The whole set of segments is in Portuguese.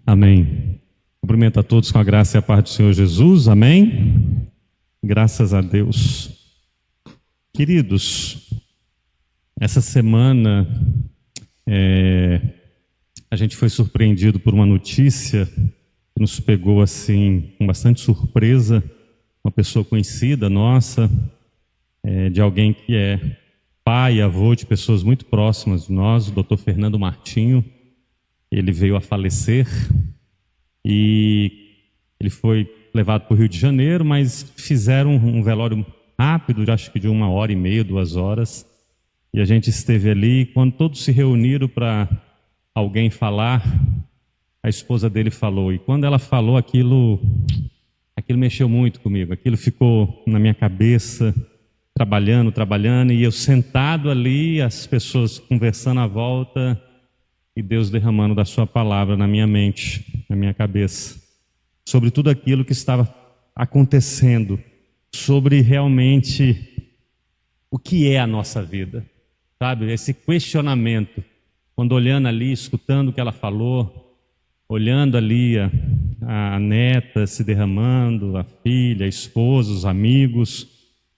Amém. Cumprimento a todos com a graça e a paz do Senhor Jesus. Amém. Graças a Deus. Queridos, essa semana a gente foi surpreendido por uma notícia que nos pegou assim com bastante surpresa. Uma pessoa conhecida nossa, de alguém que é pai e avô de pessoas muito próximas de nós, o Dr. Fernando Martinho. Ele veio a falecer e ele foi levado para o Rio de Janeiro, mas fizeram um velório rápido, acho que de 1h30, 2 horas, e a gente esteve ali. E quando todos se reuniram para alguém falar, a esposa dele falou, e quando ela falou aquilo mexeu muito comigo, aquilo ficou na minha cabeça, trabalhando, e eu sentado ali, as pessoas conversando à volta, e Deus derramando da sua palavra na minha mente, na minha cabeça, sobre tudo aquilo que estava acontecendo, sobre realmente o que é a nossa vida, sabe? Esse questionamento, quando olhando ali, escutando o que ela falou, olhando ali a neta se derramando, a filha, a esposa, os amigos,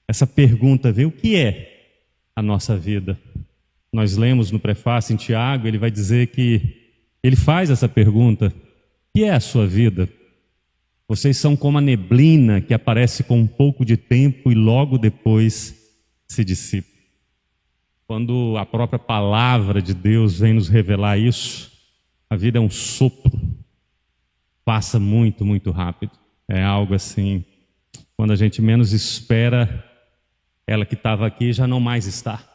essa pergunta veio: o que é a nossa vida? Nós lemos no prefácio em Tiago, ele vai dizer que ele faz essa pergunta: o que é a sua vida? Vocês são como a neblina que aparece com um pouco de tempo e logo depois se dissipa. Quando a própria palavra de Deus vem nos revelar isso, a vida é um sopro, passa muito, muito rápido. É algo assim, quando a gente menos espera, ela que estava aqui já não mais está.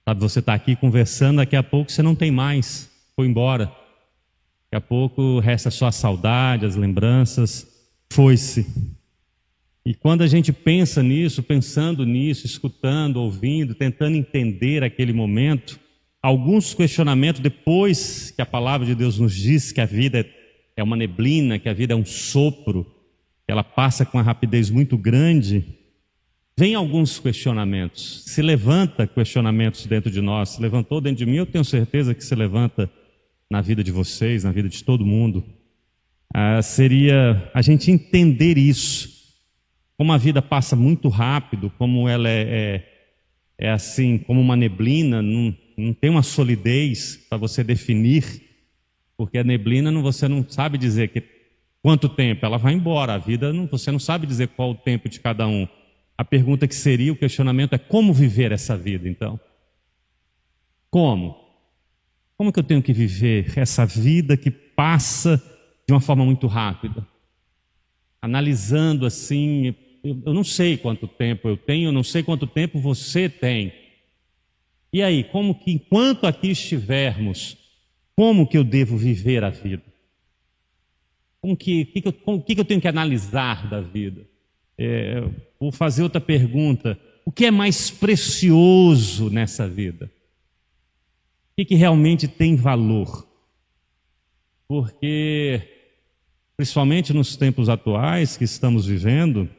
Sabe, você está aqui conversando, daqui a pouco você não tem mais, foi embora. Daqui a pouco resta só a saudade, as lembranças, foi-se. E quando a gente pensa nisso, pensando nisso, escutando, ouvindo, tentando entender aquele momento, alguns questionamentos depois que a palavra de Deus nos diz que a vida é uma neblina, que a vida é um sopro, que ela passa com uma rapidez muito grande, vem alguns questionamentos, se levanta questionamentos dentro de nós, se levantou dentro de mim, eu tenho certeza que se levanta na vida de vocês, na vida de todo mundo. Seria a gente entender isso, como a vida passa muito rápido, como ela é assim, como uma neblina, não tem uma solidez para você definir, porque a neblina você não sabe dizer quanto tempo, ela vai embora, a vida você não sabe dizer qual o tempo de cada um. A pergunta que seria, o questionamento é: como viver essa vida, então? Como? Como que eu tenho que viver essa vida que passa de uma forma muito rápida? Analisando assim, eu não sei quanto tempo eu tenho, eu não sei quanto tempo você tem. E aí, como que enquanto aqui estivermos, como que eu devo viver a vida? O que eu tenho que analisar da vida? Vou fazer outra pergunta: o que é mais precioso nessa vida? O que realmente tem valor? Porque, principalmente nos tempos atuais que estamos vivendo,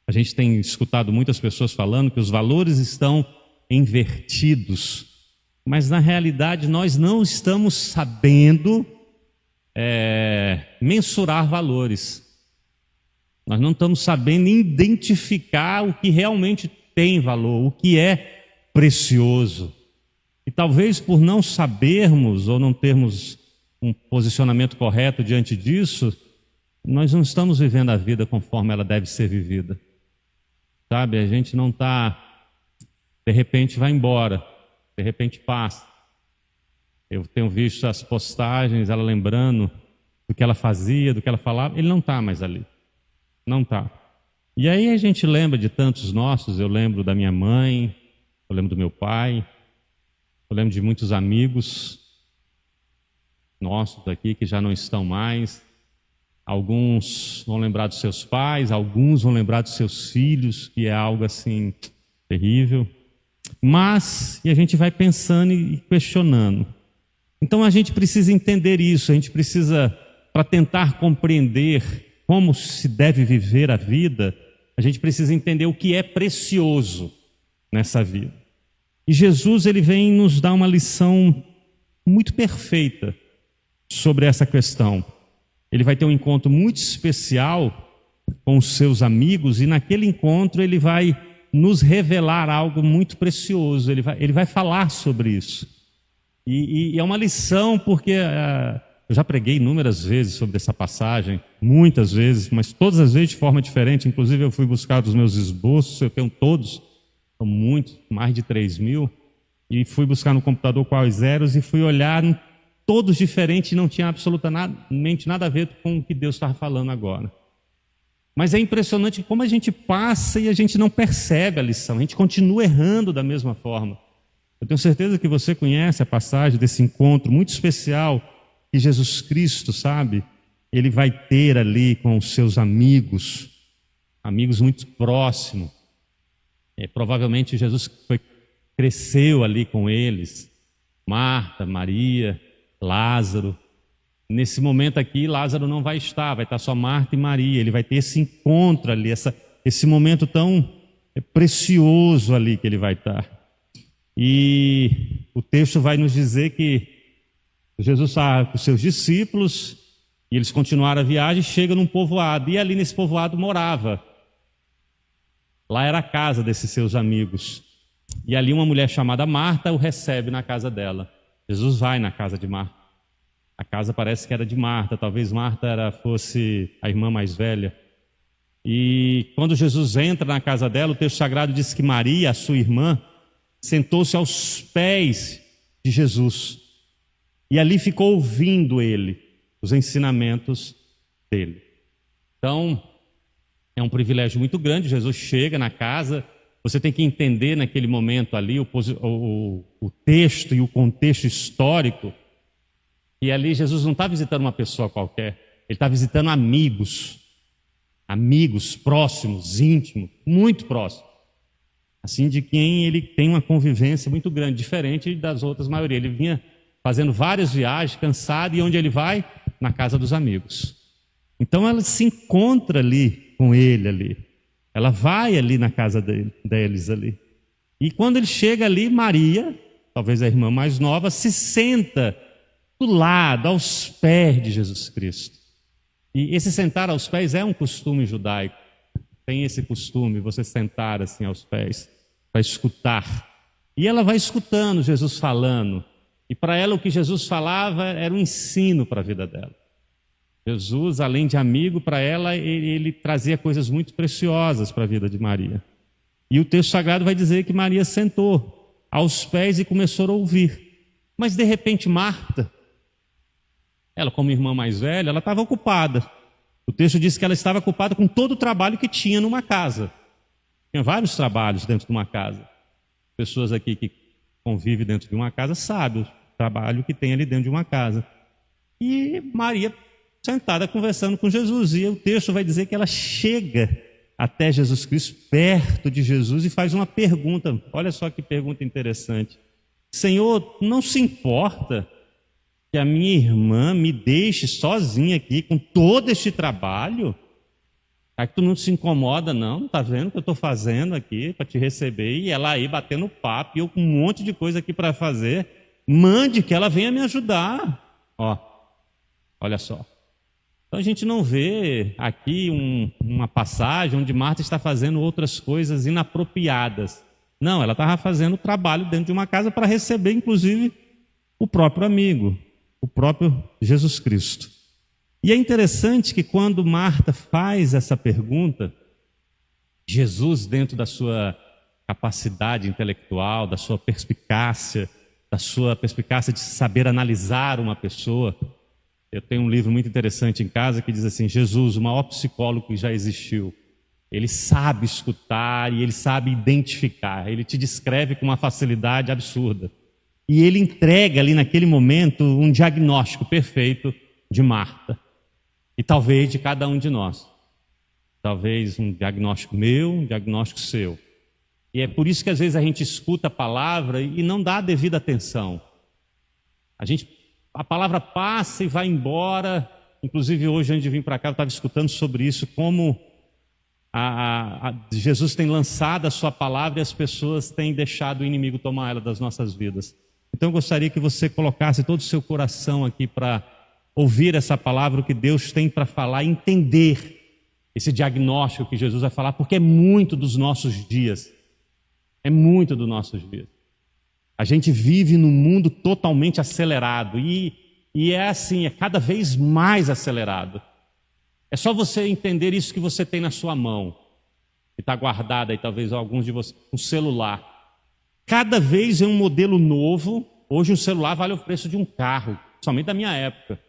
a gente tem escutado muitas pessoas falando que os valores estão invertidos, mas na realidade nós não estamos sabendo mensurar valores. Nós não estamos sabendo identificar o que realmente tem valor, o que é precioso. E talvez por não sabermos ou não termos um posicionamento correto diante disso, nós não estamos vivendo a vida conforme ela deve ser vivida. Sabe, a gente não está, de repente vai embora, de repente passa. Eu tenho visto as postagens, ela lembrando do que ela fazia, do que ela falava, ele não está mais ali. Não está. E aí a gente lembra de tantos nossos, eu lembro da minha mãe, eu lembro do meu pai, eu lembro de muitos amigos nossos aqui que já não estão mais. Alguns vão lembrar dos seus pais, alguns vão lembrar dos seus filhos, que é algo assim terrível. Mas, e a gente vai pensando e questionando. Então a gente precisa entender isso, a gente precisa, para tentar compreender como se deve viver a vida, a gente precisa entender o que é precioso nessa vida. E Jesus, ele vem nos dar uma lição muito perfeita sobre essa questão. Ele vai ter um encontro muito especial com os seus amigos, e naquele encontro ele vai nos revelar algo muito precioso. Ele vai falar sobre isso. E é uma lição, porque eu já preguei inúmeras vezes sobre essa passagem, muitas vezes, mas todas as vezes de forma diferente. Inclusive eu fui buscar os meus esboços, eu tenho todos, são muitos, mais de 3.000, e fui buscar no computador quais zeros e fui olhar, todos diferentes, e não tinha absolutamente nada a ver com o que Deus estava falando agora. Mas é impressionante como a gente passa e a gente não percebe a lição, a gente continua errando da mesma forma. Eu tenho certeza que você conhece a passagem desse encontro muito especial que Jesus Cristo, sabe, ele vai ter ali com os seus amigos muito próximos. Provavelmente Jesus cresceu ali com eles, Marta, Maria, Lázaro. Nesse momento aqui, Lázaro não vai estar só Marta e Maria. Ele vai ter esse encontro ali, esse momento tão precioso ali que ele vai estar. E o texto vai nos dizer que Jesus está com os seus discípulos, e eles continuaram a viagem, chega num povoado, e ali nesse povoado morava. Lá era a casa desses seus amigos. E ali uma mulher chamada Marta o recebe na casa dela. Jesus vai na casa de Marta. A casa parece que era de Marta, talvez Marta fosse a irmã mais velha. E quando Jesus entra na casa dela, o texto sagrado diz que Maria, a sua irmã, sentou-se aos pés de Jesus. E ali ficou ouvindo ele, os ensinamentos dele. Então, é um privilégio muito grande. Jesus chega na casa, você tem que entender naquele momento ali o texto e o contexto histórico. E ali Jesus não está visitando uma pessoa qualquer, ele está visitando amigos próximos, íntimos, muito próximos, assim, de quem ele tem uma convivência muito grande, diferente das outras maioria. Ele vinha fazendo várias viagens, cansado, e onde ele vai? Na casa dos amigos. Então ela se encontra ali com ele ali, ela vai ali na casa deles ali, e quando ele chega ali, Maria, talvez a irmã mais nova, se senta do lado, aos pés de Jesus Cristo. E esse sentar aos pés é um costume judaico. Tem esse costume, você sentar assim aos pés, para escutar. E ela vai escutando Jesus falando. E para ela o que Jesus falava era um ensino para a vida dela. Jesus, além de amigo, para ela ele trazia coisas muito preciosas para a vida de Maria. E o texto sagrado vai dizer que Maria sentou aos pés e começou a ouvir. Mas de repente Marta, ela, como irmã mais velha, ela estava ocupada. O texto diz que ela estava ocupada com todo o trabalho que tinha numa casa. Tinha vários trabalhos dentro de uma casa. Pessoas aqui que convivem dentro de uma casa sabem o trabalho que tem ali dentro de uma casa. E Maria, sentada, conversando com Jesus. E o texto vai dizer que ela chega até Jesus Cristo, perto de Jesus, e faz uma pergunta. Olha só que pergunta interessante. Senhor, não se importa que a minha irmã me deixe sozinha aqui com todo este trabalho? É que tu não se incomoda, não? Está vendo o que eu estou fazendo aqui para te receber? E ela aí batendo papo, e eu com um monte de coisa aqui para fazer. Mande que ela venha me ajudar. Olha só. Então a gente não vê aqui uma passagem onde Marta está fazendo outras coisas inapropriadas. Não, ela estava fazendo trabalho dentro de uma casa para receber, inclusive, o próprio amigo, o próprio Jesus Cristo. E é interessante que quando Marta faz essa pergunta, Jesus, dentro da sua capacidade intelectual, da sua perspicácia de saber analisar uma pessoa. Eu tenho um livro muito interessante em casa que diz assim: Jesus, o maior psicólogo que já existiu. Ele sabe escutar e ele sabe identificar. Ele te descreve com uma facilidade absurda. E ele entrega ali naquele momento um diagnóstico perfeito de Marta. E talvez de cada um de nós. Talvez um diagnóstico meu, um diagnóstico seu. E é por isso que às vezes a gente escuta a palavra e não dá a devida atenção. A palavra passa e vai embora. Inclusive hoje, antes de vir para cá, eu estava escutando sobre isso, como Jesus tem lançado a sua palavra e as pessoas têm deixado o inimigo tomar ela das nossas vidas. Então eu gostaria que você colocasse todo o seu coração aqui para ouvir essa palavra, o que Deus tem para falar, entender esse diagnóstico que Jesus vai falar, porque é muito dos nossos dias. É muito dos nossos dias. A gente vive num mundo totalmente acelerado e é assim, é cada vez mais acelerado. É só você entender isso que você tem na sua mão, que está guardado aí, talvez alguns de vocês, um celular. Cada vez é um modelo novo. Hoje um celular vale o preço de um carro, somente da minha época.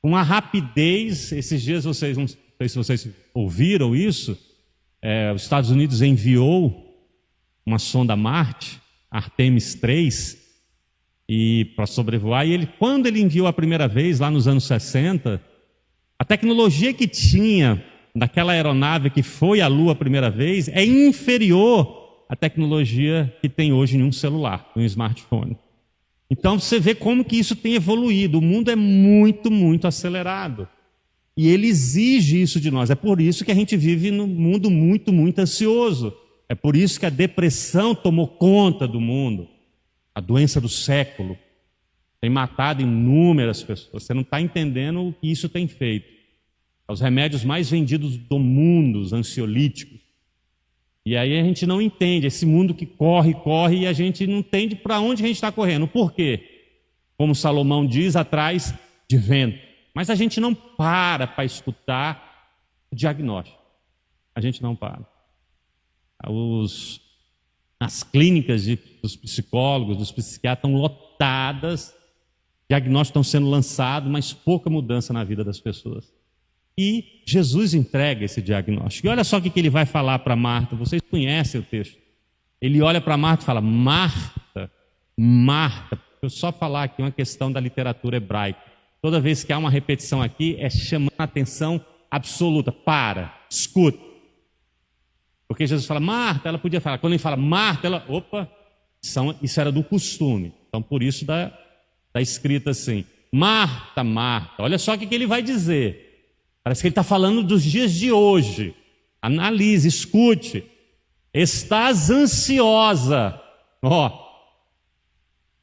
Com uma rapidez, esses dias vocês, não sei se vocês ouviram isso, os Estados Unidos enviou uma sonda Marte, Artemis 3, para sobrevoar, e quando ele enviou a primeira vez, lá nos anos 60, a tecnologia que tinha daquela aeronave que foi à Lua a primeira vez é inferior à tecnologia que tem hoje em um celular, em um smartphone. Então você vê como que isso tem evoluído. O mundo é muito, muito acelerado. E ele exige isso de nós. É por isso que a gente vive num mundo muito, muito ansioso. É por isso que a depressão tomou conta do mundo. A doença do século. Tem matado inúmeras pessoas. Você não está entendendo o que isso tem feito. Os remédios mais vendidos do mundo, os ansiolíticos. E aí a gente não entende esse mundo que corre, corre, e a gente não entende para onde a gente está correndo. Por quê? Como Salomão diz, atrás de vento. Mas a gente não para escutar o diagnóstico. A gente não para. As clínicas dos psicólogos, dos psiquiatras estão lotadas, diagnósticos estão sendo lançados, mas pouca mudança na vida das pessoas. E Jesus entrega esse diagnóstico. E olha só o que ele vai falar para Marta. Vocês conhecem o texto. Ele olha para Marta e fala: Marta, Marta. Eu só falar aqui uma questão da literatura hebraica. Toda vez que há uma repetição aqui, é chamando a atenção absoluta. Para, escuta. Porque Jesus fala Marta, ela podia falar. Quando ele fala Marta, ela, opa, isso era do costume. Então por isso está escrito assim: Marta, Marta. Olha só o que ele vai dizer. Parece que ele está falando dos dias de hoje. Analise, escute. Estás ansiosa,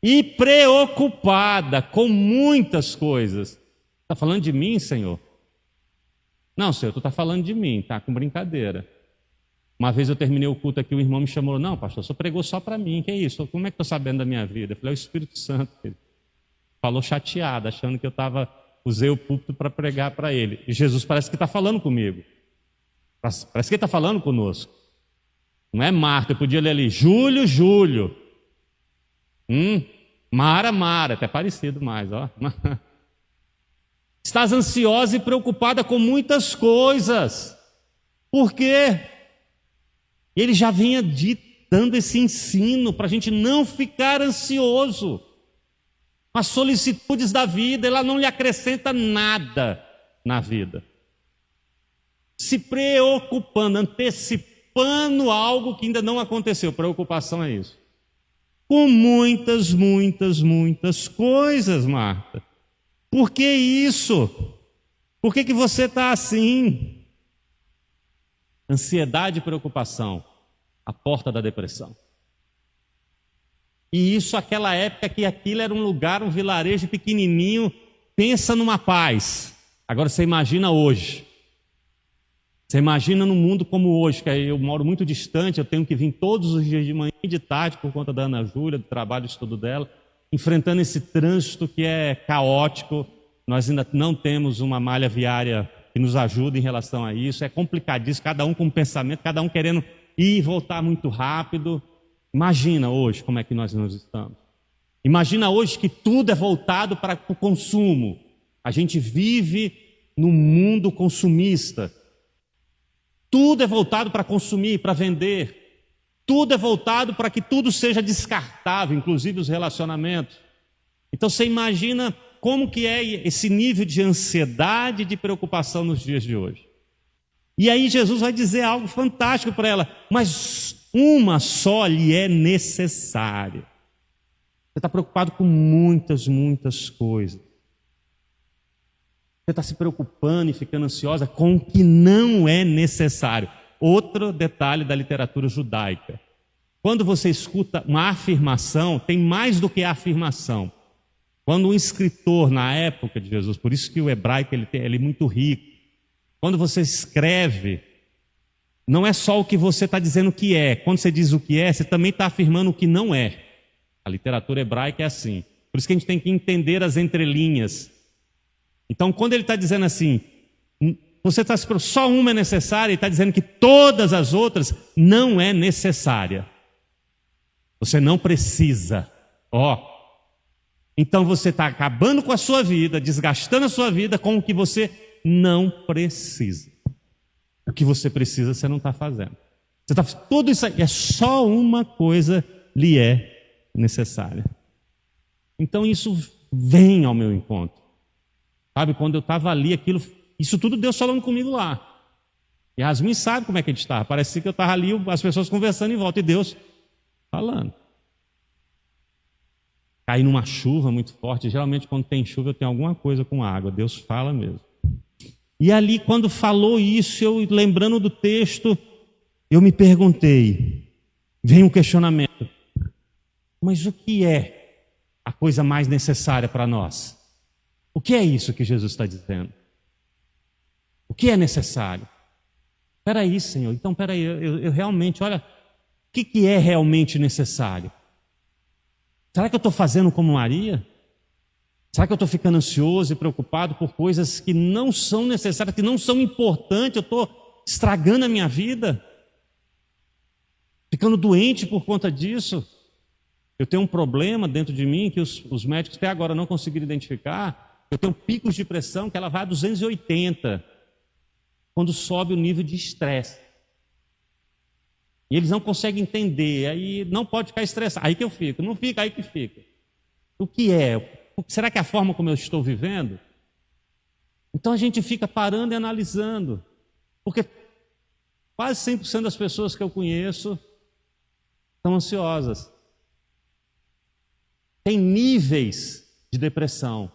e preocupada com muitas coisas. Está falando de mim, Senhor? Não, Senhor, tu está falando de mim, tá? Com brincadeira. Uma vez eu terminei o culto aqui, o irmão me chamou: não, pastor, só pregou só para mim, que é isso? Como é que estou sabendo da minha vida? Eu falei: é o Espírito Santo. Ele falou chateado, achando que eu usei o púlpito para pregar para ele. E Jesus parece que está falando comigo. Parece que ele está falando conosco. Não é Marta, eu podia ler ali, Júlio, Júlio. Mara, Mara, até parecido mais, ó. Estás ansiosa e preocupada com muitas coisas. Por quê? Ele já vinha dando esse ensino para a gente não ficar ansioso. As solicitudes da vida, ela não lhe acrescenta nada na vida. Se preocupando, antecipando algo que ainda não aconteceu. Preocupação é isso. Com muitas, muitas, muitas coisas, Marta. Por que isso? Por que você está assim? Ansiedade e preocupação, a porta da depressão. E isso aquela época que aquilo era um lugar, um vilarejo pequenininho, pensa numa paz. Agora você imagina hoje. Você imagina num mundo como hoje, que eu moro muito distante, eu tenho que vir todos os dias de manhã e de tarde por conta da Ana Júlia, do trabalho, do estudo dela, enfrentando esse trânsito que é caótico. Nós ainda não temos uma malha viária que nos ajude em relação a isso. É complicadíssimo, cada um com um pensamento, cada um querendo ir e voltar muito rápido. Imagina hoje como é que nós estamos. Imagina hoje que tudo é voltado para o consumo. A gente vive num mundo consumista. Tudo é voltado para consumir, para vender. Tudo é voltado para que tudo seja descartável, inclusive os relacionamentos. Então você imagina como que é esse nível de ansiedade e de preocupação nos dias de hoje. E aí Jesus vai dizer algo fantástico para ela: mas uma só lhe é necessária. Você está preocupado com muitas, muitas coisas. Você está se preocupando e ficando ansiosa com o que não é necessário. Outro detalhe da literatura judaica. Quando você escuta uma afirmação, tem mais do que a afirmação. Quando um escritor na época de Jesus, por isso que o hebraico ele é muito rico, quando você escreve, não é só o que você está dizendo que é. Quando você diz o que é, você também está afirmando o que não é. A literatura hebraica é assim. Por isso que a gente tem que entender as entrelinhas. Então, quando ele está dizendo assim, você está só uma é necessária, ele está dizendo que todas as outras não é necessária. Você não precisa. Então você está acabando com a sua vida, desgastando a sua vida com o que você não precisa. O que você precisa, você não está fazendo. Tudo isso aí é só uma coisa lhe é necessária. Então isso vem ao meu encontro. Sabe, quando eu estava ali, isso tudo Deus falando comigo lá. E Yasmin sabe como é que a gente estava. Parecia que eu estava ali, as pessoas conversando em volta e Deus falando. Caí numa chuva muito forte. Geralmente quando tem chuva eu tenho alguma coisa com água. Deus fala mesmo. E ali quando falou isso, eu lembrando do texto, eu me perguntei, vem um questionamento. Mas o que é a coisa mais necessária para nós? O que é isso que Jesus está dizendo? O que é necessário? Espera aí, Senhor. Então, espera aí, eu realmente, olha, o que é realmente necessário? Será que eu estou fazendo como Maria? Será que eu estou ficando ansioso e preocupado por coisas que não são necessárias, que não são importantes? Eu estou estragando a minha vida? Ficando doente por conta disso? Eu tenho um problema dentro de mim que os médicos até agora não conseguiram identificar. Eu tenho picos de pressão que ela vai a 280 quando sobe o nível de estresse. E eles não conseguem entender, aí não pode ficar estressado. Aí que eu fico, não fica, aí que fica. O que é? Será que é a forma como eu estou vivendo? Então a gente fica parando e analisando. Porque quase 100% das pessoas que eu conheço são ansiosas. Tem níveis de depressão.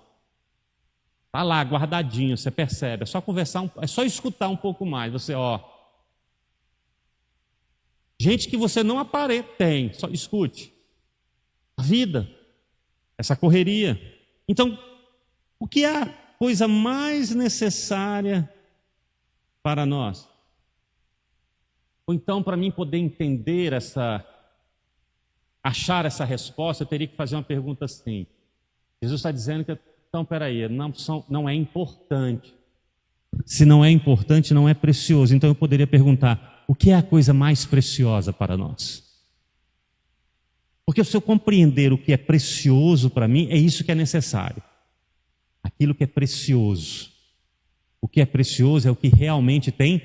Está lá, guardadinho, você percebe. É só conversar, é só escutar um pouco mais. Você, gente que você não aparenta, tem, só escute. A vida, essa correria. Então, o que é a coisa mais necessária para nós? Ou então, para mim poder entender achar essa resposta, eu teria que fazer uma pergunta assim. Jesus está dizendo que, então, peraí, não é importante. Se não é importante, não é precioso. Então eu poderia perguntar, o que é a coisa mais preciosa para nós? Porque se eu compreender o que é precioso para mim, é isso que é necessário. Aquilo que é precioso. O que é precioso é o que realmente tem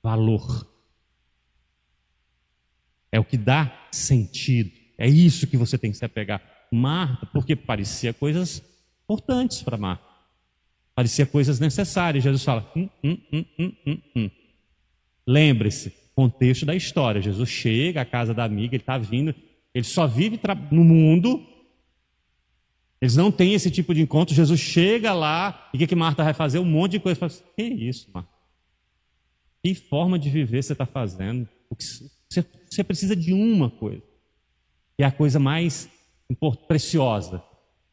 valor. É o que dá sentido. É isso que você tem que se apegar. Marta, porque parecia coisas importantes para Marta. Parecia coisas necessárias. Jesus fala, Lembre-se, contexto da história. Jesus chega à casa da amiga, ele está vindo, ele só vive no mundo, eles não têm esse tipo de encontro. Jesus chega lá, e o que Marta vai fazer? Um monte de coisa. Fala assim, que isso, Marta? Que forma de viver você está fazendo? Você precisa de uma coisa, que é a coisa mais preciosa.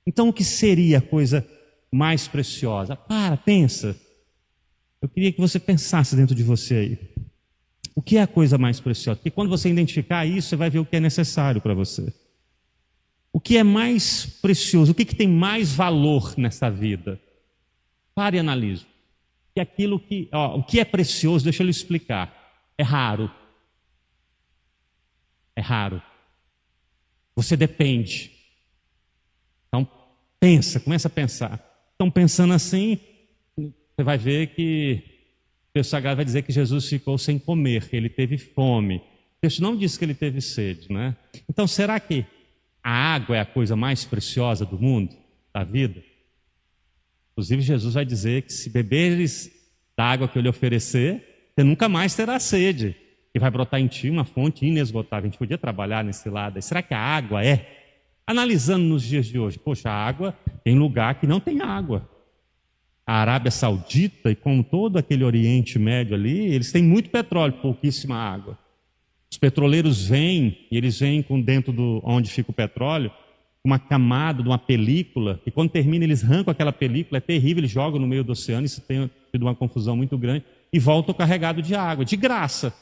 Então, o que seria a coisa mais preciosa? Pensa. Eu queria que você pensasse dentro de você aí. O que é a coisa mais preciosa? Porque quando você identificar isso, você vai ver o que é necessário para você. O que é mais precioso? O que tem mais valor nessa vida? Pare e analise. O que é precioso, deixa eu lhe explicar. É raro. É raro. Você depende. Então, começa a pensar. Então, pensando assim, você vai ver que o texto sagrado vai dizer que Jesus ficou sem comer, ele teve fome. O texto não diz que ele teve sede, né? Então, será que a água é a coisa mais preciosa do mundo, da vida? Inclusive, Jesus vai dizer que se beberes da água que eu lhe oferecer, você nunca mais terá sede, que vai brotar em ti uma fonte inesgotável. A gente podia trabalhar nesse lado. Será que a água é? Analisando nos dias de hoje, poxa, a água tem lugar que não tem água. A Arábia Saudita e como todo aquele Oriente Médio ali, eles têm muito petróleo, pouquíssima água. Os petroleiros vêm, e eles vêm com dentro onde fica o petróleo, uma camada, de uma película, e quando termina eles arrancam aquela película, é terrível, eles jogam no meio do oceano, isso tem tido uma confusão muito grande, e voltam carregado de água, de graça.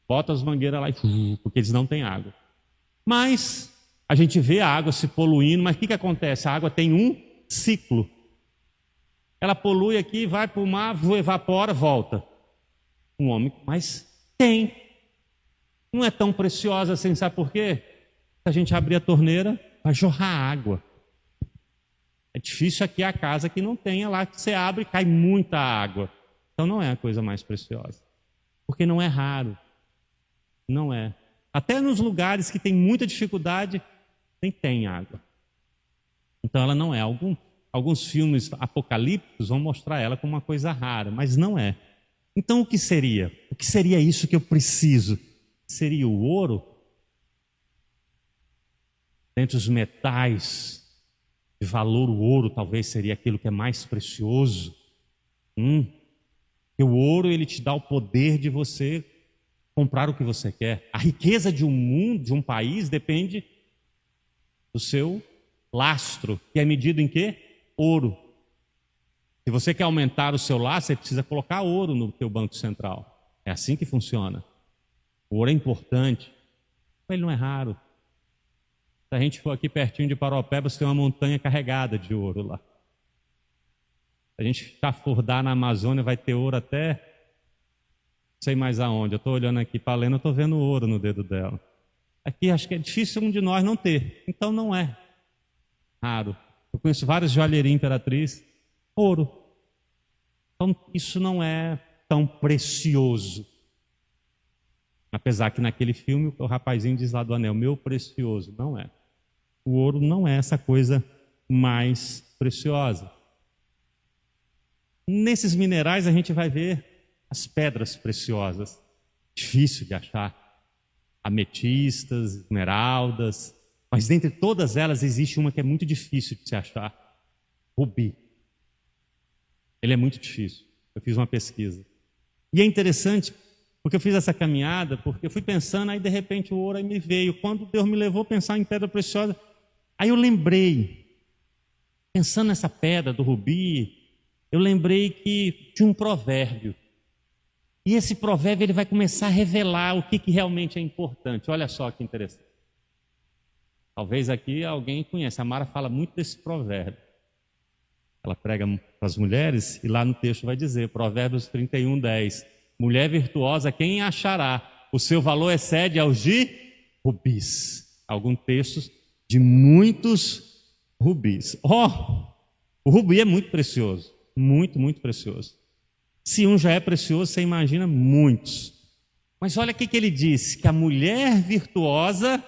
Bota as mangueiras lá e porque eles não têm água. Mas a gente vê a água se poluindo, mas o que acontece? A água tem um ciclo. Ela polui aqui, vai para o mar, evapora, volta. Um homem, mas tem. Não é tão preciosa assim, sabe por quê? Se a gente abrir a torneira, vai jorrar água. É difícil aqui a casa que não tenha lá, que você abre e cai muita água. Então não é a coisa mais preciosa. Porque não é raro. Não é. Até nos lugares que tem muita dificuldade, nem tem água. Então ela não é. Alguns filmes apocalípticos vão mostrar ela como uma coisa rara, mas não é. Então o que seria? O que seria isso que eu preciso? Seria o ouro? Dentre os metais de valor, o ouro talvez seria aquilo que é mais precioso. Porque o ouro, ele te dá o poder de você comprar o que você quer. A riqueza de um mundo, de um país, depende do seu lastro, que é medido em quê? Ouro. Se você quer aumentar o seu lastro, você precisa colocar ouro no teu banco central. É assim que funciona. O ouro é importante, mas ele não é raro. Se a gente for aqui pertinho de Paropebas, tem uma montanha carregada de ouro lá. Se a gente chafurdar na Amazônia, vai ter ouro até não sei mais aonde. Eu estou olhando aqui para a Lena, eu estou vendo ouro no dedo dela. Aqui acho que é difícil um de nós não ter. Então não é raro. Eu conheço várias joalherias Imperatriz, ouro. Então isso não é tão precioso. Apesar que naquele filme o rapazinho diz lá do anel, meu precioso. Não é. O ouro não é essa coisa mais preciosa. Nesses minerais a gente vai ver as pedras preciosas. Difícil de achar. Ametistas, esmeraldas. Mas dentre todas elas existe uma que é muito difícil de se achar. Rubi. Ele é muito difícil. Eu fiz uma pesquisa. E é interessante, porque eu fiz essa caminhada, porque eu fui pensando, aí de repente o ouro aí me veio. Quando Deus me levou a pensar em pedra preciosa, aí eu lembrei, pensando nessa pedra do rubi, eu lembrei que de um provérbio. E esse provérbio ele vai começar a revelar o que realmente é importante. Olha só que interessante. Talvez aqui alguém conheça. A Mara fala muito desse provérbio. Ela prega para as mulheres e lá no texto vai dizer, Provérbios 31:10. Mulher virtuosa, quem achará? O seu valor excede aos de rubis. Alguns textos de muitos rubis. O rubi é muito precioso. Muito, muito precioso. Se um já é precioso, você imagina muitos. Mas olha o que ele diz, que a mulher virtuosa,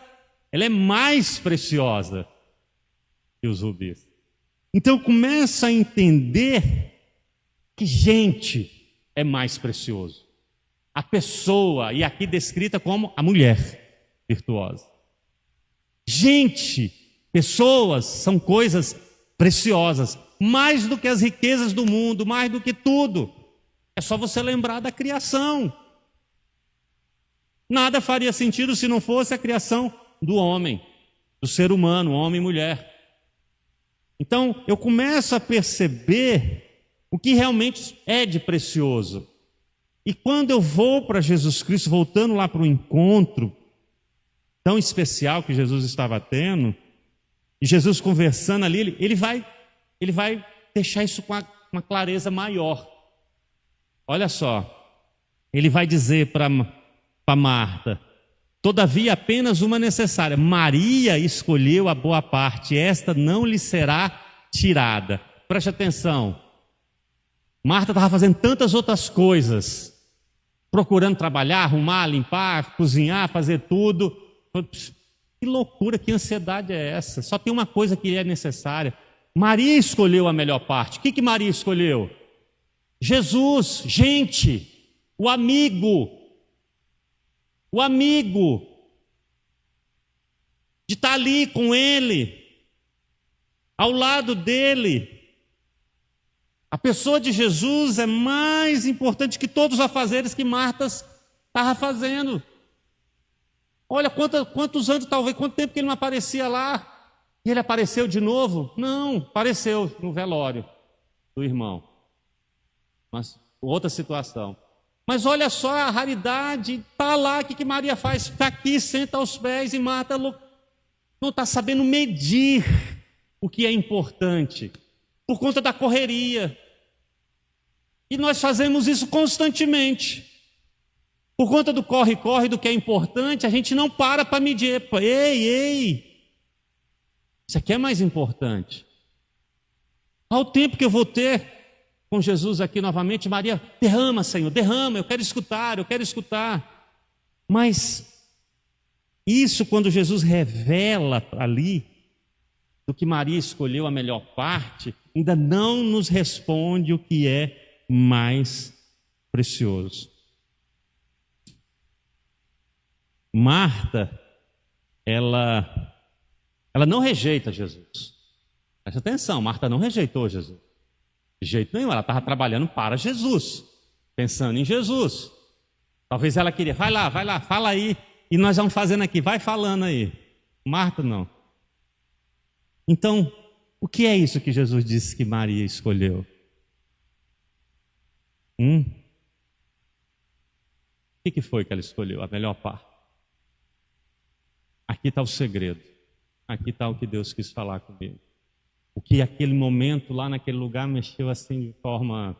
ela é mais preciosa que os rubis. Então começa a entender que gente é mais precioso. A pessoa, e aqui descrita como a mulher virtuosa. Gente, pessoas são coisas preciosas, mais do que as riquezas do mundo, mais do que tudo. É só você lembrar da criação. Nada faria sentido se não fosse a criação do homem, do ser humano, homem e mulher. Então, eu começo a perceber o que realmente é de precioso. E quando eu vou para Jesus Cristo, voltando lá para o encontro tão especial que Jesus estava tendo, e Jesus conversando ali, ele vai deixar isso com uma clareza maior. Olha só, ele vai dizer para Marta, todavia apenas uma necessária. Maria escolheu a boa parte, esta não lhe será tirada. Preste atenção. Marta estava fazendo tantas outras coisas, procurando trabalhar, arrumar, limpar, cozinhar, fazer tudo. Que loucura, que ansiedade é essa? Só tem uma coisa que é necessária. Maria escolheu a melhor parte. O que Maria escolheu? Jesus, gente, o amigo de estar ali com ele, ao lado dele. A pessoa de Jesus é mais importante que todos os afazeres que Marta estava fazendo. Olha quantos anos, talvez, quanto tempo que ele não aparecia lá. E ele apareceu de novo? Não, apareceu no velório do irmão. Mas outra situação. Mas olha só a raridade, está lá, o que Maria faz? Está aqui, senta aos pés e Marta não está sabendo medir o que é importante, por conta da correria. E nós fazemos isso constantemente. Por conta do corre-corre, do que é importante, a gente não para medir. Ei, isso aqui é mais importante. Ao tempo que eu vou ter com Jesus aqui novamente, Maria, derrama, Senhor, derrama, eu quero escutar. Mas isso, quando Jesus revela ali do que Maria escolheu a melhor parte, ainda não nos responde o que é mais precioso. Marta, ela não rejeita Jesus. Presta atenção, Marta não rejeitou Jesus. De jeito nenhum, ela estava trabalhando para Jesus, pensando em Jesus. Talvez ela queria, vai lá, fala aí, e nós vamos fazendo aqui, vai falando aí. Marta não. Então, o que é isso que Jesus disse que Maria escolheu? O que foi que ela escolheu? A melhor parte. Aqui está o segredo. Aqui está o que Deus quis falar comigo. O que aquele momento lá naquele lugar mexeu assim de forma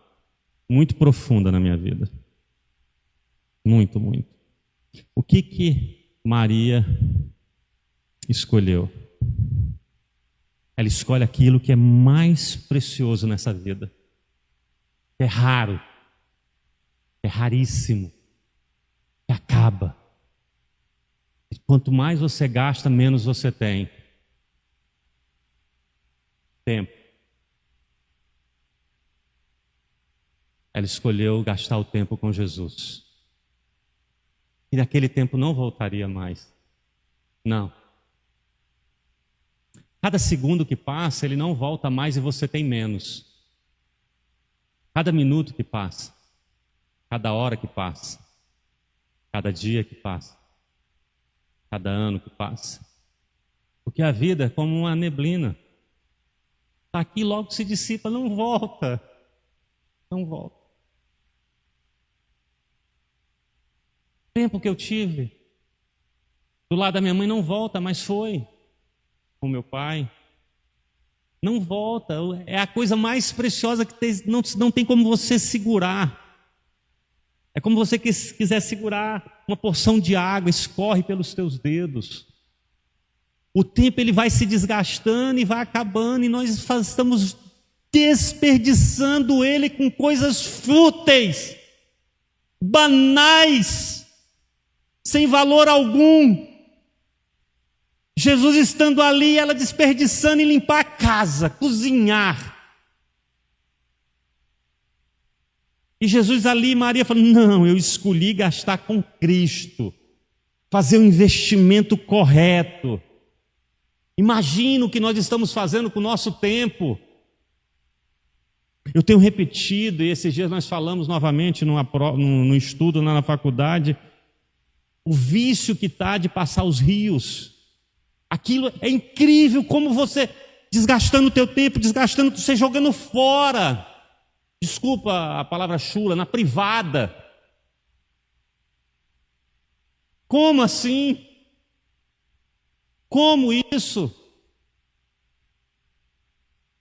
muito profunda na minha vida. Muito, muito. O que Maria escolheu? Ela escolhe aquilo que é mais precioso nessa vida. Que é raro. Que é raríssimo. Que acaba. E quanto mais você gasta, menos você tem. Tempo. Ela escolheu gastar o tempo com Jesus. E naquele tempo não voltaria mais. Não. Cada segundo que passa, ele não volta mais e você tem menos. Cada minuto que passa, cada hora que passa, cada dia que passa, cada ano que passa. Porque a vida é como uma neblina. Está aqui, logo se dissipa, não volta. Não volta. O tempo que eu tive do lado da minha mãe não volta, mas foi com meu pai. Não volta, é a coisa mais preciosa que tem, não tem como você segurar. É como você quiser segurar uma porção de água, escorre pelos teus dedos. O tempo ele vai se desgastando e vai acabando, e nós estamos desperdiçando ele com coisas fúteis, banais, sem valor algum. Jesus estando ali, ela desperdiçando em limpar a casa, cozinhar. E Jesus ali, Maria falando, não, eu escolhi gastar com Cristo, fazer o investimento correto. Imagina o que nós estamos fazendo com o nosso tempo. Eu tenho repetido, e esses dias nós falamos novamente no estudo na faculdade, o vício que está de passar os rios. Aquilo é incrível como você, desgastando o teu tempo, desgastando, você jogando fora. Desculpa a palavra chula, na privada. Como assim? Como isso?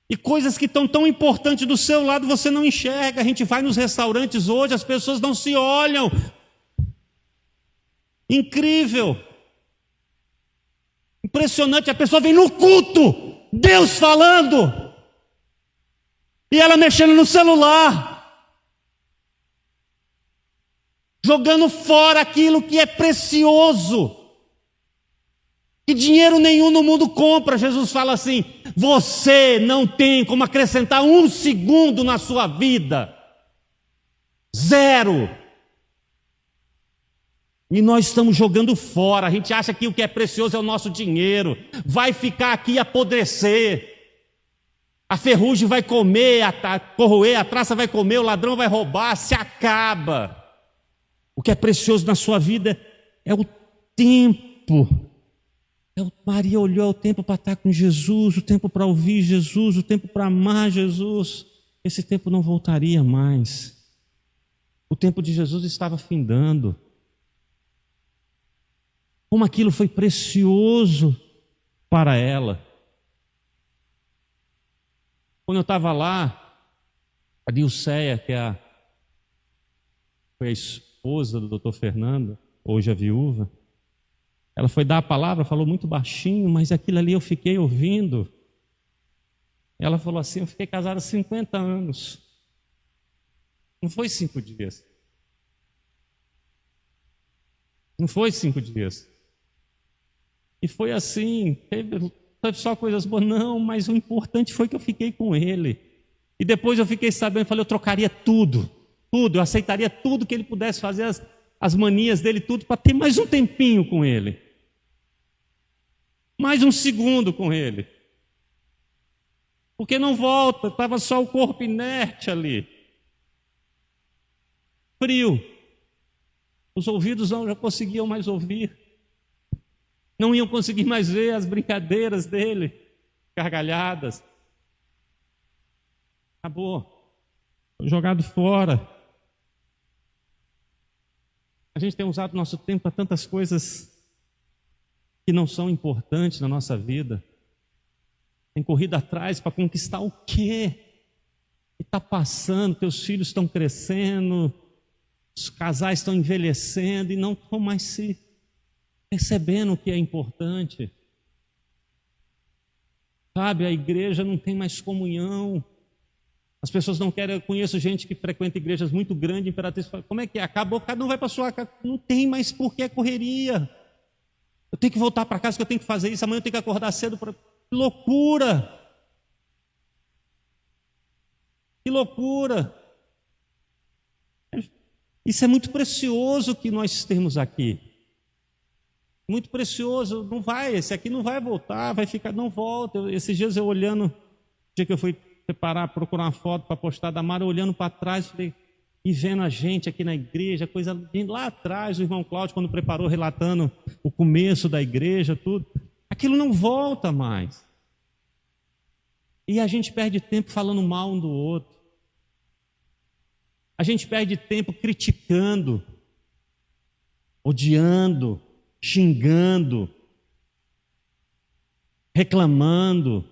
E coisas que estão tão importantes do seu lado você não enxerga. A gente vai nos restaurantes hoje, as pessoas não se olham. Incrível. Impressionante, a pessoa vem no culto, Deus falando, e ela mexendo no celular, jogando fora aquilo que é precioso, que dinheiro nenhum no mundo compra. Jesus fala assim, você não tem como acrescentar um segundo na sua vida, zero. E nós estamos jogando fora. A gente acha que o que é precioso é o nosso dinheiro. Vai ficar aqui apodrecer. A ferrugem vai comer, corroer, a traça vai comer, o ladrão vai roubar, se acaba. O que é precioso na sua vida é o tempo. Maria olhou o tempo para estar com Jesus, o tempo para ouvir Jesus, o tempo para amar Jesus. Esse tempo não voltaria mais. O tempo de Jesus estava findando. Como aquilo foi precioso para ela. Quando eu estava lá, a Dilceia, que foi a esposa do doutor Fernando, hoje a viúva, ela foi dar a palavra, falou muito baixinho, mas aquilo ali eu fiquei ouvindo. Ela falou assim: eu fiquei casada há 50 anos. Não foi 5 dias. Não foi 5 dias. E foi assim, teve só coisas boas. Não, mas o importante foi que eu fiquei com ele. E depois eu fiquei sabendo, falei, eu trocaria tudo. Eu aceitaria tudo que ele pudesse fazer, as manias dele, tudo, para ter mais um tempinho com ele. Mais um segundo com ele. Porque não volta, estava só o corpo inerte ali. Frio. Os ouvidos não já conseguiam mais ouvir. Não iam conseguir mais ver as brincadeiras dele, gargalhadas. Acabou. Foi jogado fora. A gente tem usado nosso tempo para tantas coisas que não são importantes na nossa vida. Tem corrido atrás para conquistar o quê? E está passando, teus filhos estão crescendo, os casais estão envelhecendo e não estão mais se percebendo o que é importante. Sabe, a igreja não tem mais comunhão. As pessoas não querem. Eu conheço gente que frequenta igrejas muito grandes, Imperatriz, fala, como é que é? Acabou, cada um vai para a sua casa. Não tem mais por que correria. Eu tenho que voltar para casa, que eu tenho que fazer isso, amanhã eu tenho que acordar cedo. Que loucura! Que loucura! Isso é muito precioso que nós temos aqui. Muito precioso. Não vai, esse aqui não vai voltar, vai ficar, não volta. Esses dias eu olhando, o dia que eu fui procurar uma foto para postar da Mara, olhando para trás, falei, e vendo a gente aqui na igreja, coisa lá atrás, o irmão Cláudio, quando preparou, relatando o começo da igreja, tudo. Aquilo não volta mais. E a gente perde tempo falando mal um do outro. A gente perde tempo criticando, odiando, xingando, reclamando.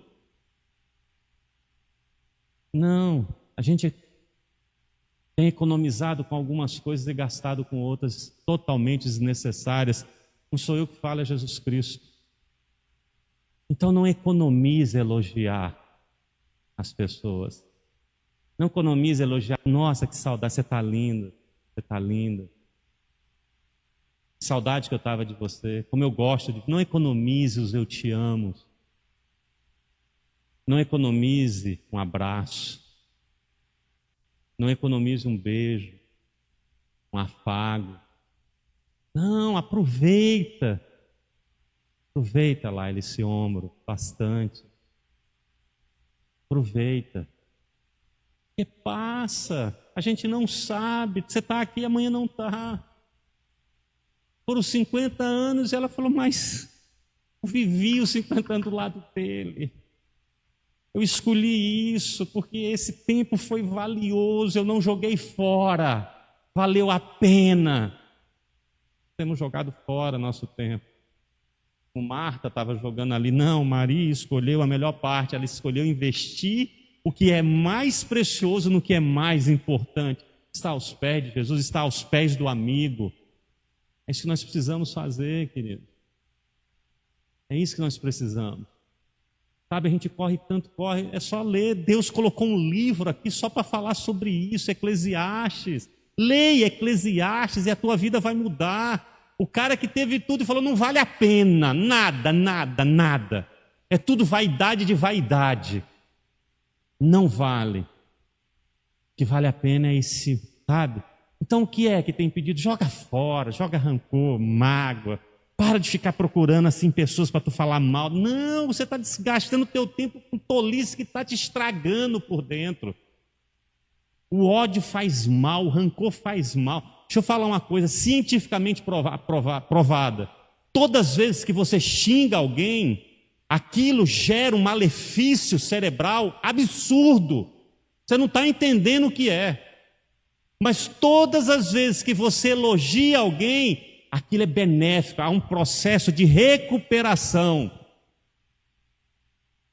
Não, a gente tem economizado com algumas coisas e gastado com outras totalmente desnecessárias. Não sou eu que falo, é Jesus Cristo. Então não economize elogiar as pessoas. Não economize elogiar. Nossa, que saudade, você está linda, você está linda. Que saudade que eu estava de você, como eu gosto de... Não economize os eu te amo. Não economize um abraço. Não economize um beijo, um afago. Não, aproveita. Aproveita lá esse ombro bastante. Aproveita. Porque passa. A gente não sabe. Você está aqui, amanhã não está. Foram 50 anos e ela falou, mas eu vivi os 50 anos do lado dele. Eu escolhi isso porque esse tempo foi valioso, eu não joguei fora, valeu a pena. Temos jogado fora nosso tempo. O Marta estava jogando ali, não, Maria escolheu a melhor parte, ela escolheu investir o que é mais precioso no que é mais importante. Está aos pés de Jesus, está aos pés do amigo. É isso que nós precisamos fazer, querido. É isso que nós precisamos. Sabe, a gente corre tanto, corre, é só ler. Deus colocou um livro aqui só para falar sobre isso, Eclesiastes. Leia Eclesiastes e a tua vida vai mudar. O cara que teve tudo e falou, não vale a pena, nada, nada, nada. É tudo vaidade de vaidade. Não vale. O que vale a pena é esse, sabe? Então o que é que tem pedido? Joga fora, joga rancor, mágoa. Para de ficar procurando assim pessoas para tu falar mal. Não, você está desgastando o teu tempo com tolice que está te estragando por dentro. O ódio faz mal, o rancor faz mal. Deixa eu falar uma coisa cientificamente provada. todas as vezes que você xinga alguém, aquilo gera um malefício cerebral absurdo. Você não está entendendo o que é. Mas todas as vezes que você elogia alguém, aquilo é benéfico, há um processo de recuperação.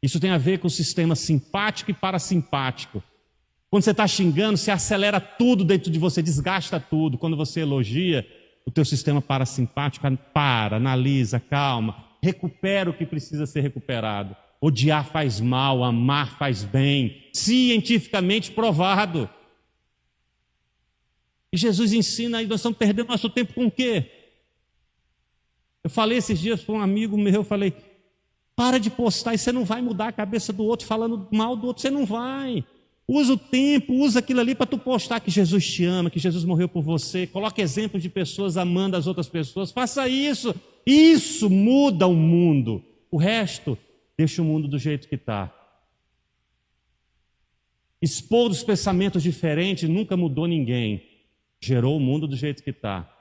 Isso tem a ver com o sistema simpático e parasimpático. Quando você está xingando, você acelera tudo dentro de você, desgasta tudo. Quando você elogia, o teu sistema parasimpático para, analisa, calma, recupera o que precisa ser recuperado. Odiar faz mal, amar faz bem, cientificamente provado. E Jesus ensina aí, nós estamos perdendo nosso tempo com o quê? Eu falei esses dias para um amigo meu, eu falei, para de postar e você não vai mudar a cabeça do outro falando mal do outro, você não vai. Usa o tempo, usa aquilo ali para tu postar que Jesus te ama, que Jesus morreu por você. Coloque exemplos de pessoas amando as outras pessoas. Faça isso. Isso muda o mundo. O resto, deixa o mundo do jeito que está. Expor os pensamentos diferentes nunca mudou ninguém. Gerou o mundo do jeito que está.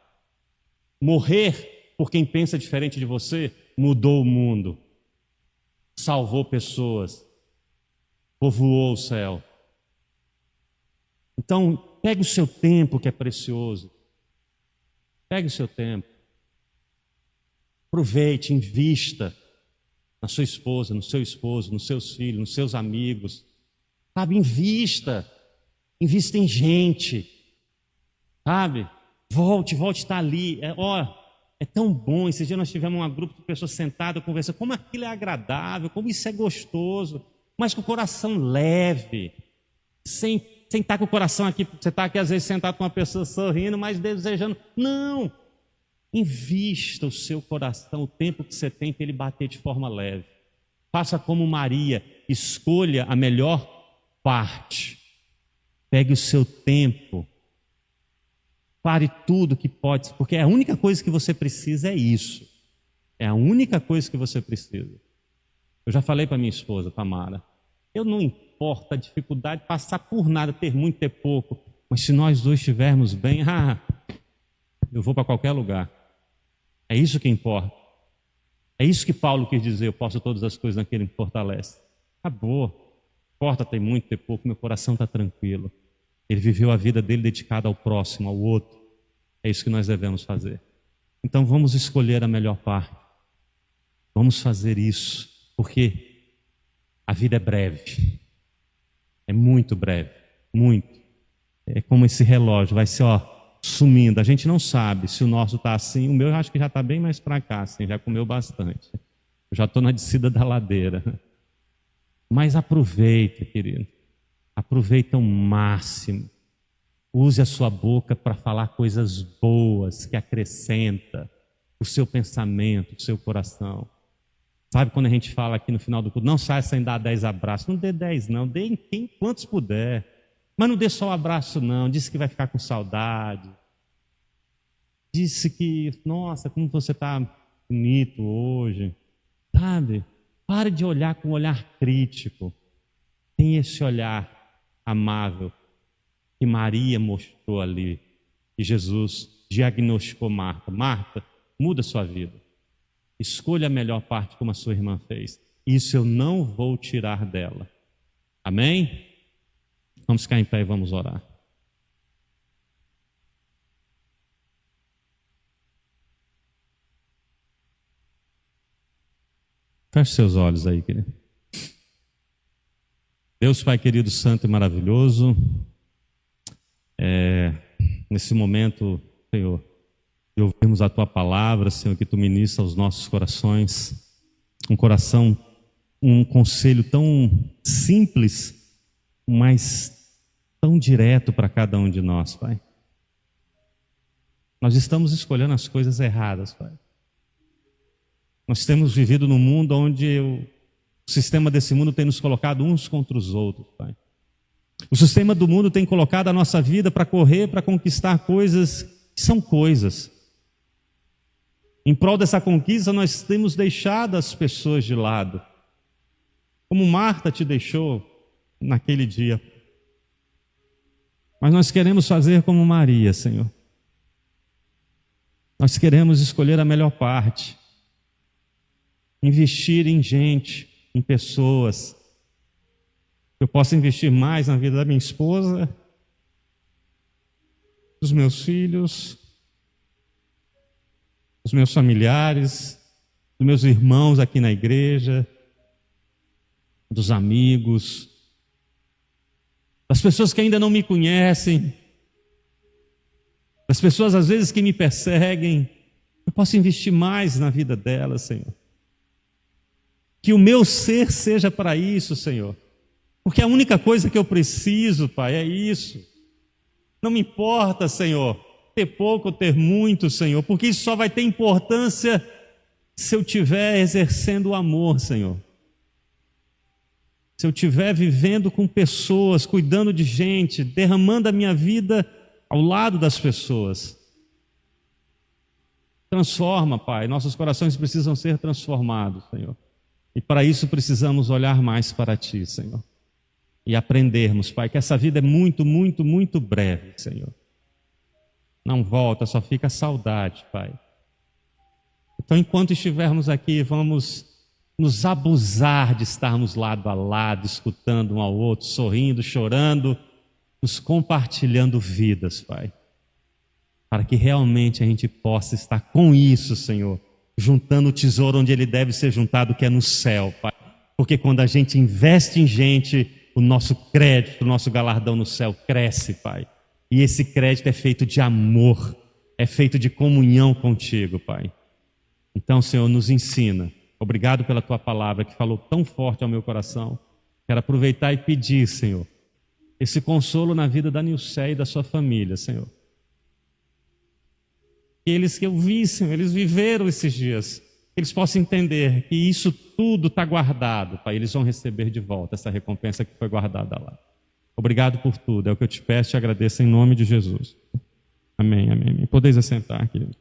Morrer por quem pensa diferente de você mudou o mundo. Salvou pessoas. Povoou o céu. Então, pegue o seu tempo que é precioso. Pegue o seu tempo. Aproveite, invista na sua esposa, no seu esposo, nos seus filhos, nos seus amigos. Sabe, invista. Invista em gente. Sabe? Volte a estar ali. É tão bom. Esse dia nós tivemos um grupo de pessoas sentadas conversando. Como aquilo é agradável, como isso é gostoso. Mas com o coração leve. Sem estar com o coração aqui. Você está aqui às vezes sentado com uma pessoa sorrindo, mas desejando. Não. Invista o seu coração, o tempo que você tem para ele bater de forma leve. Faça como Maria. Escolha a melhor parte. Pegue o seu tempo. Pare tudo que pode, porque a única coisa que você precisa é isso. É a única coisa que você precisa. Eu já falei para minha esposa, Tamara, eu não importa a dificuldade, passar por nada, ter muito, ter pouco, mas se nós dois estivermos bem, eu vou para qualquer lugar. É isso que importa. É isso que Paulo quis dizer, eu posso todas as coisas naquele que me fortalece. Acabou. Não importa ter muito, ter pouco, meu coração está tranquilo. Ele viveu a vida dele dedicada ao próximo, ao outro. É isso que nós devemos fazer. Então vamos escolher a melhor parte. Vamos fazer isso, porque a vida é breve. É muito breve, muito. É como esse relógio, vai ser sumindo. A gente não sabe se o nosso está assim. O meu eu acho que já está bem mais para cá, assim, já comeu bastante. Eu já estou na descida da ladeira. Mas aproveita, querido. Aproveita ao máximo. Use a sua boca para falar coisas boas que acrescenta o seu pensamento, o seu coração. Sabe quando a gente fala aqui no final do culto, não saia sem dar 10 abraços. Não dê 10 não, dê em quem, quantos puder. Mas não dê só um abraço não, disse que vai ficar com saudade. Disse que, nossa, como você está bonito hoje. Sabe? Pare de olhar com um olhar crítico. Tem esse olhar amável que Maria mostrou ali, e Jesus diagnosticou Marta. Marta, muda a sua vida. Escolha a melhor parte como a sua irmã fez. Isso eu não vou tirar dela. Amém? Vamos ficar em pé e vamos orar. Feche seus olhos aí, querido. Deus Pai querido, santo e maravilhoso, nesse momento, Senhor, de ouvirmos a Tua palavra, Senhor, que Tu ministra aos nossos corações, um conselho tão simples, mas tão direto para cada um de nós, Pai. Nós estamos escolhendo as coisas erradas, Pai. Nós temos vivido num mundo onde o sistema desse mundo tem nos colocado uns contra os outros, Pai. O sistema do mundo tem colocado a nossa vida para correr, para conquistar coisas que são coisas. Em prol dessa conquista, nós temos deixado as pessoas de lado. Como Marta te deixou naquele dia. Mas nós queremos fazer como Maria, Senhor. Nós queremos escolher a melhor parte. investir em gente, em pessoas. Eu posso investir mais na vida da minha esposa, dos meus filhos, dos meus familiares, dos meus irmãos aqui na igreja, dos amigos, das pessoas que ainda não me conhecem, das pessoas às vezes que me perseguem. Eu posso investir mais na vida delas, Senhor. Que o meu ser seja para isso, Senhor. Porque a única coisa que eu preciso, Pai, é isso. Não me importa, Senhor, ter pouco ou ter muito, Senhor, porque isso só vai ter importância se eu estiver exercendo o amor, Senhor. Se eu estiver vivendo com pessoas, cuidando de gente, derramando a minha vida ao lado das pessoas. Transforma, Pai, nossos corações precisam ser transformados, Senhor. E para isso precisamos olhar mais para Ti, Senhor. E aprendermos, Pai, que essa vida é muito, muito, muito breve, Senhor. Não volta, só fica a saudade, Pai. Então, enquanto estivermos aqui, vamos nos abusar de estarmos lado a lado, escutando um ao outro, sorrindo, chorando, nos compartilhando vidas, Pai. Para que realmente a gente possa estar com isso, Senhor, juntando o tesouro onde ele deve ser juntado, que é no céu, Pai. Porque quando a gente investe em gente, o nosso crédito, o nosso galardão no céu cresce, Pai. E esse crédito é feito de amor, é feito de comunhão contigo, Pai. Então, Senhor, nos ensina. Obrigado pela Tua palavra que falou tão forte ao meu coração. Quero aproveitar e pedir, Senhor, esse consolo na vida da Nilcé e da sua família, Senhor. Que eles que eu vi, Senhor, eles viveram esses dias, que eles possam entender que isso tudo está guardado, Pai. Eles vão receber de volta essa recompensa que foi guardada lá. Obrigado por tudo, é o que eu te peço e te agradeço em nome de Jesus. Amém, amém, amém. Podeis assentar, querido.